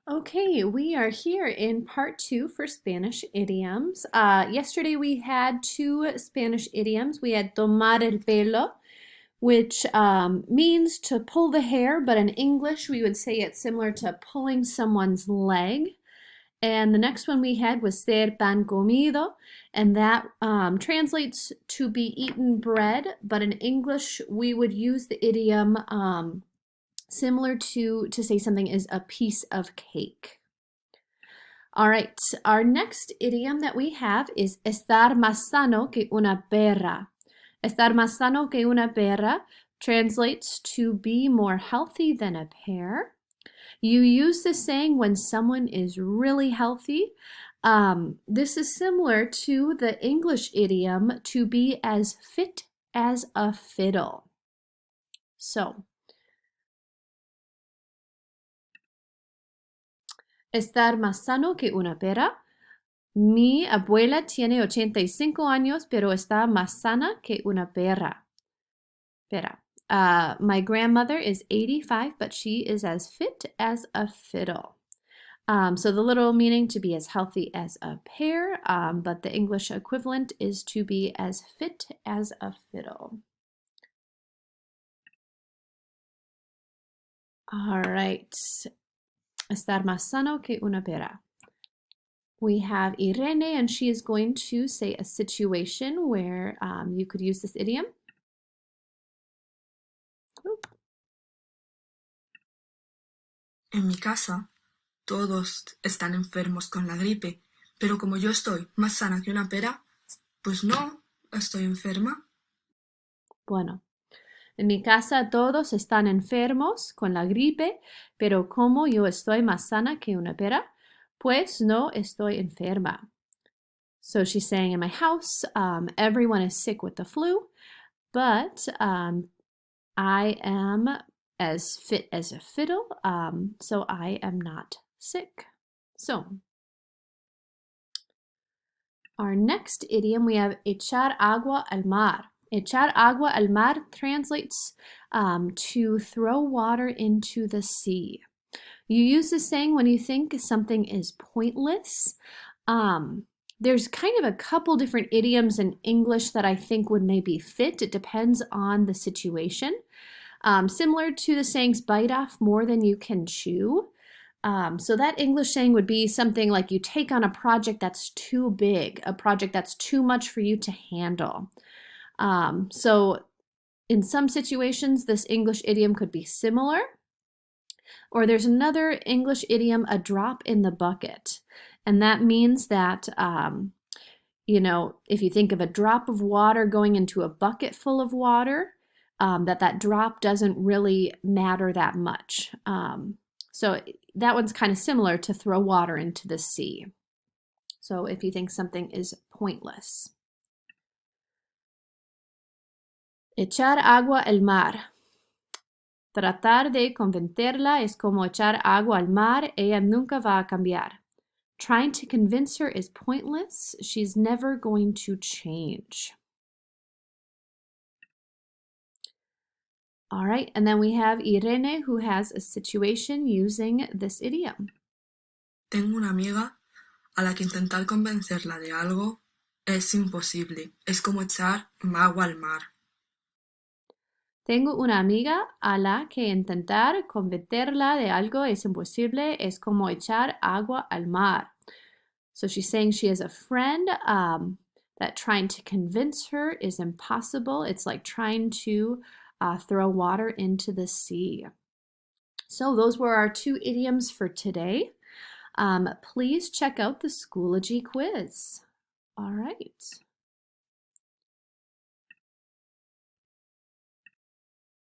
Okay, we are here in part 2 for Spanish idioms. Yesterday we had 2 Spanish idioms. We had tomar el pelo, which means to pull the hair, but in English we would say it's similar to pulling someone's leg. And the next one we had was ser pan comido, and that translates to be eaten bread, but in English we would use the idiom similar to say something is a piece of cake. All right, our next idiom that we have is estar más sano que una perra. Estar más sano que una perra translates to be more healthy than a pear. You use this saying when someone is really healthy. This is similar to the English idiom to be as fit as a fiddle. So, estar más sano que una pera. Mi abuela tiene 85 años, pero está más sana que una perra. Pera. My grandmother is 85, but she is as fit as a fiddle. So the literal meaning to be as healthy as a pear, but the English equivalent is to be as fit as a fiddle. All right. Estar más sano que una pera. We have Irene, and she is going to say a situation where you could use this idiom. En mi casa, todos están enfermos con la gripe, pero como yo estoy más sana que una pera, pues no estoy enferma. Bueno, en mi casa todos están enfermos con la gripe, pero como yo estoy más sana que una pera, pues no estoy enferma. So she's saying in my house, everyone is sick with the flu, but I am as fit as a fiddle, so I am not sick. So, our next idiom, we have echar agua al mar. Echar agua al mar translates to throw water into the sea. You use this saying when you think something is pointless. There's kind of a couple different idioms in English that I think would maybe fit. It depends on the situation. Similar to the sayings bite off more than you can chew. So that English saying would be something like you take on a project that's too big, a project that's too much for you to handle. So in some situations, this English idiom could be similar. Or there's another English idiom, a drop in the bucket. And that means that, if you think of a drop of water going into a bucket full of water, that drop doesn't really matter that much. So that one's kind of similar to throw water into the sea. So if you think something is pointless. Echar agua al mar. Tratar de convencerla es como echar agua al mar. Ella nunca va a cambiar. Trying to convince her is pointless. She's never going to change. All right, and then we have Irene, who has a situation using this idiom. Tengo una amiga a la que intentar convencerla de algo es imposible. Es como echar agua al mar. Tengo una amiga a la que intentar convencerla de algo es imposible. Es como echar agua al mar. So she's saying she has a friend that trying to convince her is impossible. It's like trying to throw water into the sea. So those were our 2 idioms for today. Please check out the Schoology quiz. All right.